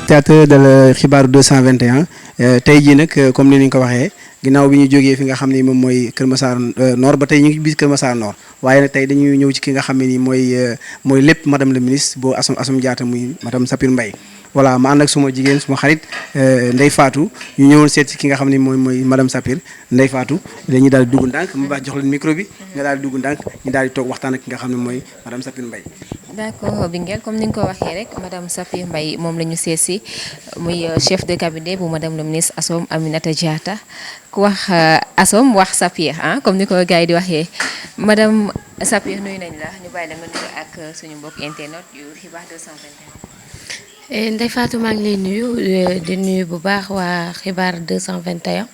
téléspectateurs de la xibaar 221 tey jii nag comme ni ñu ko waxee ginnaaw bi ñu jógee fi nga xam ne moom mooy Kër Massar Nord ba tey ñu ngi bis Kër Massar Nord waaye nag tey dañuy ñëw ci ki nga xam ne nii mooy lépp madame le ministre boo Assome Diatta muy madame Sapir Mbaye voilà ma ànd ak suma jigéen suma xarit Ndeye Fatou ñu ñëwoon seet ci ki nga xam ne mooy madame Sapir Ndeye Fatou dañuy daal di dugg ndànk mu baax jox leen micro bi nga daal di dugg ndànk ñu daal di toog waxtaan ak ki nga xam ne mooy madame Sapir Mbaye. d'accord Binguel comme ni nga ko waxee rek madame Sapir Mbaye moom la ñu seet si muy chef de cabinet bu madame le ministre Assome Aminata Diatta ku wax Assome wax Sapir ah comme ni ko gars yi di waxee madame Sapir nuyu nañ la ñu bàyyi la nga nuyu ak suñu mbokk internet yu xibaar 221. Ndeye Fatou maa ngi lay nuyu di nuyu bu baax waa xibaar 221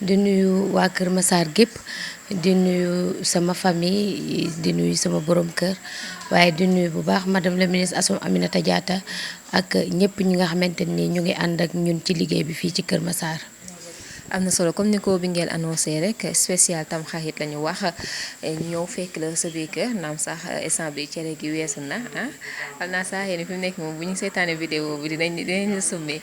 di nuyu waa Kër Massar gépp di nuyu sama famille di nuyu sama borom kër waaye di nuyu bu baax madame le ministre Assome Aminata Diatta ak ñëpp ñi nga xamante ni ñu ngi ànd ak ñun ci liggéey bi fii ci Kër Massar. am na solo comme ni ko Binguel annoncé rek spécial tam xarit la ñu wax ñëw fekk la sa biir kër naam sax instant bi cere gi weesu na ah xam naa sax yéen fi mu nekk moom bu ñu seetaanee vidéo bi dinañ la summi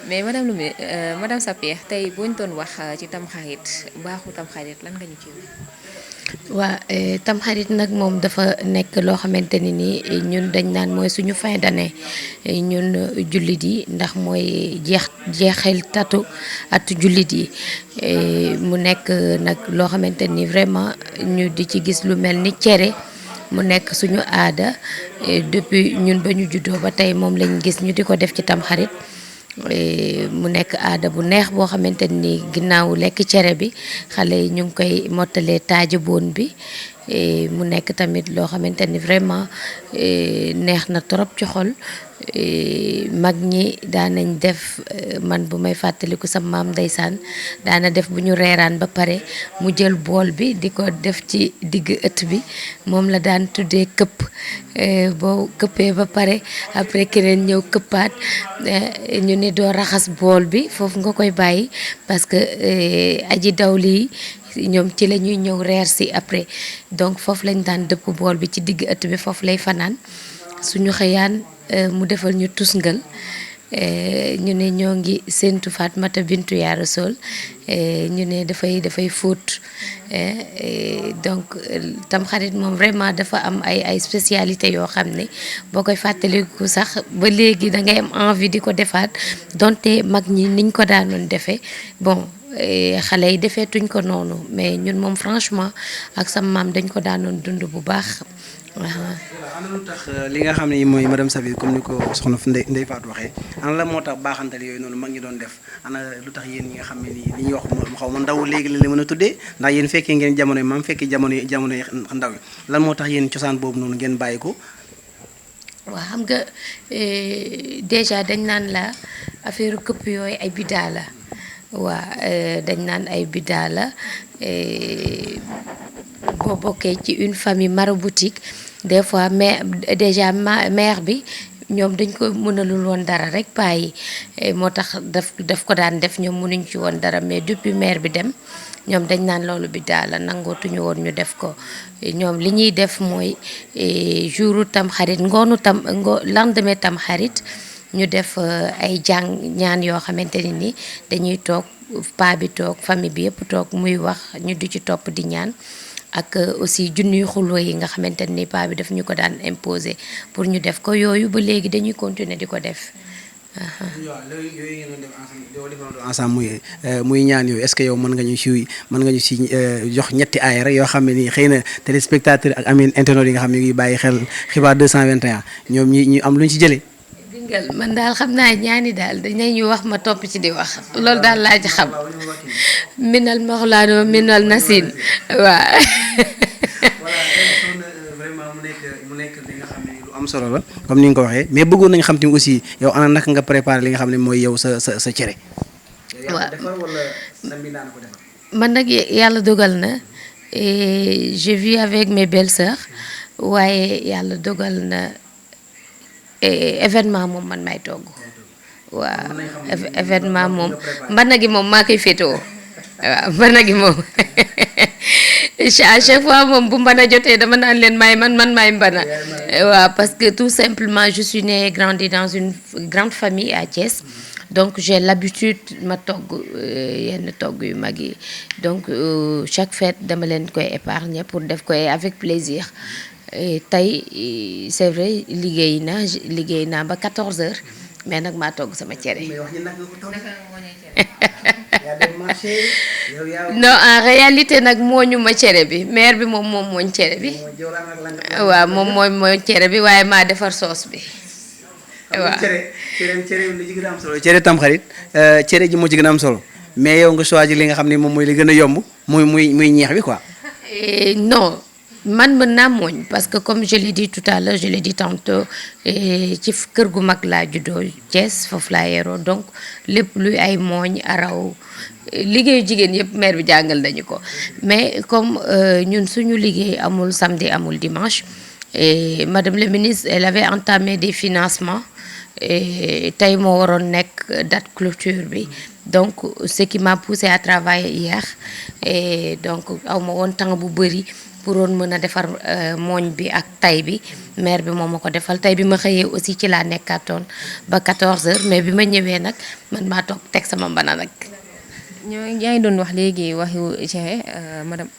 mais madame Sapir tey boo ñu doon wax ci tam xarit baaxu tam xarit lan nga ñu ci waa tamxarit nag moom dafa nekk loo xamante ni nii ñun dañ naan mooy suñu fin d'année ñun jullit yi ndax mooy jeexel atu jullit yi mu nekk nag loo xamante ni vraiment ñu di ci gis lu mel ni cere mu nekk suñu aada depuis ñun ba ñu juddoo ba tey moom lañ gis ñu di ko def ci tamxarit mu nekk aada bu neex boo xamante ni ginnaaw lekk cere bi xale yi ñu ngi koy mottalee taajaboon bi mu nekk tamit loo xamante ni vraiment neex na trop ci xol mag ñi daanañ def man bu may fàttaliku sa maam ndeysaan daana def bu ñu reeraan ba pare mu jël bool bi di ko def ci digg ëtt bi moom la daan tuddee këpp boo këppee ba pare après keneen ñëw këppaat ñu ni doo raxas bool bi foofu nga koy bàyyi parce que aji dawli ñoom ci la ñuy ñëw reer si après donc foofu lañ daan dëpp bool bi ci digg ëtt bi foofu lay fanaan suñu xëyaan mu defal ñu tusngal ñu ne ñoo ngi séentu Fatmata bintu yaa Rasool ñu ne dafay fóot donc tamxarit moom vraiment dafa am ay spécialité yoo xam ne boo koy fàttaliku sax ba léegi da ngay am envie di ko defaat donte mag ñi niñ ko daanoon defee bon xale yi defeetuñ ko noonu mais ñun moom franchement ak sama maam dañ ko daanoon dund bu baax. ana lu tax li nga xam ne mooy madame Sapir comme ni ko soxna Ndeye Fatou waxee ana la moo tax baaxantal yooyu noonu mag ñi doon def ana lu tax yéen ñi nga xam ne nii li ñuy wax xaw ma ndaw léegi la mën a tuddee ndax yéen fekkee ngeen jamono yi maam fekkee jamono ndaw yi lan moo tax yéen cosaan boobu noonu ngeen bàyyi ko. waaw xam nga déjà dañ naan la affaire këpp yooyu ay bidaa la waa dañ naan ay bidaa la boo bokkee ci une famille maraboutique des fois mais déjà mère bi ñoom dañ ko mënalul woon dara rek bàyyi moo tax daf ko daan def ñoom mënuñ ci woon dara mais depuis mère bi dem ñoom dañ naan loolu bi daal la nangootuñu woon ñu def ko ñoom li ñuy def mooy jouru tam xarit lendemain tam xarit ñu def ay ñaan yoo xamante ni dañuy toog paa bi toog famille bi yëpp toog muy wax ñu di ci topp di ñaan ak aussi junniy xuloo yi nga xamante ni paa bi daf ñu ko daan imposer pour ñu def ko yooyu ba léegi dañuy continuer di ko def. waaw loolu yooyu ngeen doon def ensemble muy ñaan yooyu est-ce que yow mën nga ñu si jox ñetti aaya rek yoo xam ne nii xëy na téléspectateur ak amin internet yi nga xam ne ngi bàyyi xel xibaar 221 ñoom ñu am lu ñu ci jëlee. Binguel man daal xam naa ñaani daal dinañu wax ma topp ci di wax loolu daal laa ci xam minal maxlaano minal nasin waaw. vraiment mu nekk li nga xam ne lu am solo la comme ni nga ko waxee mais bëggoon nañu xam tamit aussi yow ana naka nga préparé li nga xam ne mooy yow sa cere. waaw defar wala sa mbindaan ko defar. man nag yàlla dogal na je vis avec mes belles-sœurs waaye yàlla dogal na. événement moom man may togg waaw événement moom mbana gi moom maa koy féetewoo waaw mbana gi moom à chaque fois moom bu mbana jotee dama naan leen man maay mbana. waaw parce que tout simplement je suis née et grandi dans une grande famille à Thiès. Donc j'ai l'habitude ma togg yenn togg yu mag yi donc chaque fête dama leen koy épargner pour def koy avec plaisir. Tey c'est vrai liggéey naa ba 14 heures mais nag maa togg sama cere. non en réalité nag mooñu ma cere bi mère bi moom mooñ cere bi. waaw moom mooñ cere bi waaye maa defar soos bi. waaw cere li ci gën a am solo cere tamxarit cere ji moo ci gën a am solo mais yow nga choisir li nga xam ne moom mooy li gën a yomb muy ñeex bi quoi. non man mën naa mooñ parce que comme je l'ai dit tout à l'heure je l'ai dit tantôt ci kër gu mag laa juddoo Thiès foofu laa yeroo donc lépp luy ay mooñ araw liggéeyu jigéen yëpp mère bi jàngal nañu ko mais comme ñun suñu liggéey amul samedi amul dimanche et madame la ministre elle avait entamé des financements et tey moo waroon nekk date clôture bi donc ce qui m'a poussé à travailler hier et donc aw ma woon temps bu bëri pour woon mën a defar mooñ bi ak tay bi mère bi moo ma ko defal tey bi ma xëyee aussi ci laa nekkaatoon ba 14 heures mais bi ma ñëwee nag man maa toog teg sama mbana nag. yaa ngi doon wax léegi waxu cere madame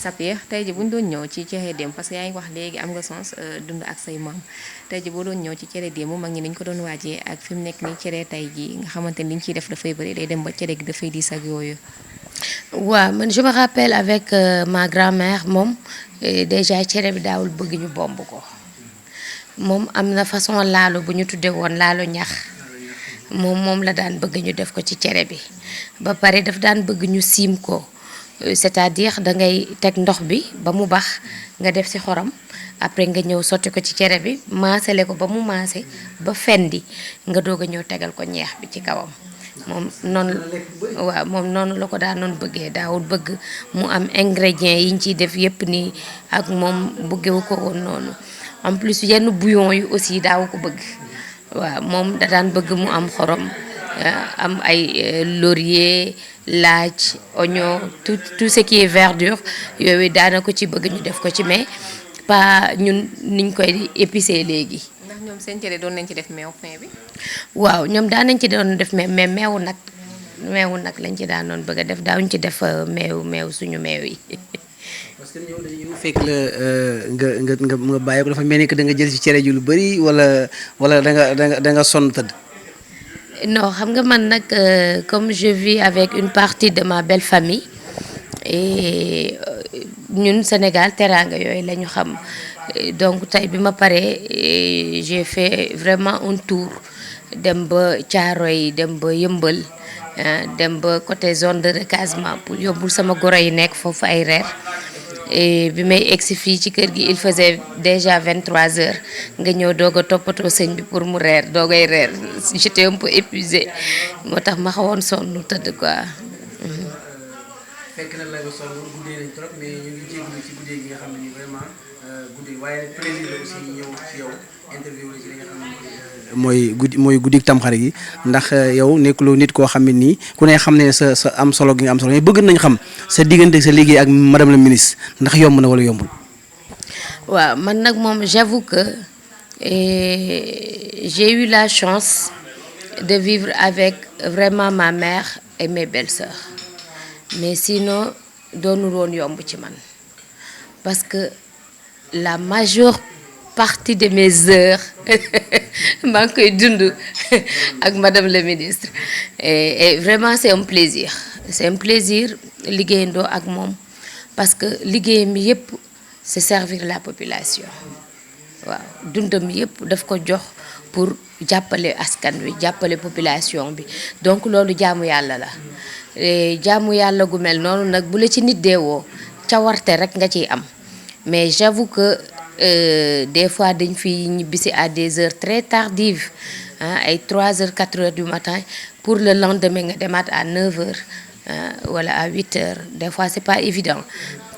Sapir tey ji bu ñu doon ñëw ci cere démb parce que yaa ngi wax léegi am nga sens dund ak say maam tey ji boo doon ñëw ci cere démb mag ñi dañ ko doon waajee ak fi mu nekk nii cere tey ji nga xamante ni li ñu ciy def dafay bëri day dem ba cere gi dafay diis ak yooyu. waaw man je me rappelle avec ma grand-mère moom déjà cere bi daawul bëgg ñu bomb ko moom am na façon laalo bu ñu tuddee woon laalo ñax moom la daan bëgg ñu def ko ci cere bi ba pare daf daan bëgg ñu siim ko c'est-à-dire da ngay teg ndox bi ba mu bax nga def ci xorom après nga ñëw sotti ko ci cere bi maasale ko ba mu maase ba fendi nga doog a ñëw tegal ko ñeex bi ci kawam. moom noonu la ko daan noonu bëggee daawul bëgg mu am ingrédients yi ñu ciy def yépp nii ak moom bëggewu ko woon noonu en plus yenn bouillon yi aussi daawu ko bëgg waaw moom da daan bëgg mu am xorom am ay laurier laaj oignon tout ce qui est verdure yooyu daana ko ci bëgg ñu def ko ci mais pas ñun niñ koy épicé léegi. ndax ñoom seen cere doon nañ ci def meew fin bi. waaw ñoom daan nañ ci doon def mais meewu nag lañ ci daan doon bëgg a def daawuñ ci def meew suñu meew yi. parce que ñëw dañu fekk la nga bàyyi ko dafa mel ni que da nga jël ci cere ji lu bëri wala da nga sonn tëdd. non xam nga man nag comme je vis avec une partie de ma belle famille et ñun Sénégal teraanga yooyu la ñu xam donc tey bi ma paree j'ai fait vraiment un tour dem ba Thiaroye dem ba Yëmbal dem ba côté zone de recasement pour yóbbul sama goro yi nekk foofu ay reer et bi may egsi fii ci kër gi il faisait déjà 23 heures nga ñëw doog a toppatoo sëñ bi pour mu reer doogay reer j'étais un peu épuisée moo tax ma xawoon sonn tëdd quoi. fekk na la nga sonn guddee nañ trop mais ñu ngi jégalu ci guddee gi nga xam ne nii vraiment guddee waaye nag plaisir la aussi ñëw ci yow interview la ci li nga xam ne mooy guddi tamxarit gi ndax yow nekkuloo nit koo xam ne nii ku ne xam ne sa am solo gi nga am solo mais bëgg nañ xam sa diggante sa liggéey ak madame la ministre ndax yomb na wala yombul. waaw man nag moom j'avoue que j'ai eu la chance de vivre avec vraiment ma mère et mes belles-sœurs mais sinon doonul woon yomb ci man parce que la majeure partie de mes heures maa ngi koy dund ak madame la ministre et vraiment c'est un plaisir liggéeyandoo ak moom parce que liggéey mi yépp c'est servir la population waaw dundam yépp daf ko jox pour jàppale askan wi jàppale population bi donc loolu jaamu yàlla la jaamu yàlla gu mel noonu nag bu la ci nit deewoo cawarte rek nga ciy am mais j'avoue que des fois dañ fi ñibbisi à des heures très tardives ay 3 heures 4 heures du matin pour le lendemain nga demaat à 9 heures wala à 8 heures des fois c'est pas évident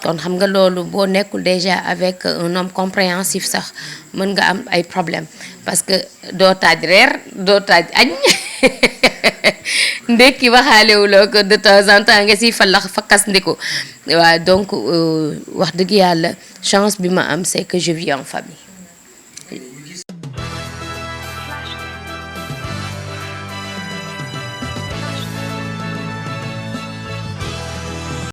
kon xam nga loolu boo nekkul déjà avec un homme compréhensif sax mën nga am ay problème parce que doo taaj reer doo taaj añ ndekki waxaalewuloo ko de temps en temps nga siy fallax fakkas ndiku waaw donc wax dëgg yàlla chance bi ma am c'est que je vis en famille.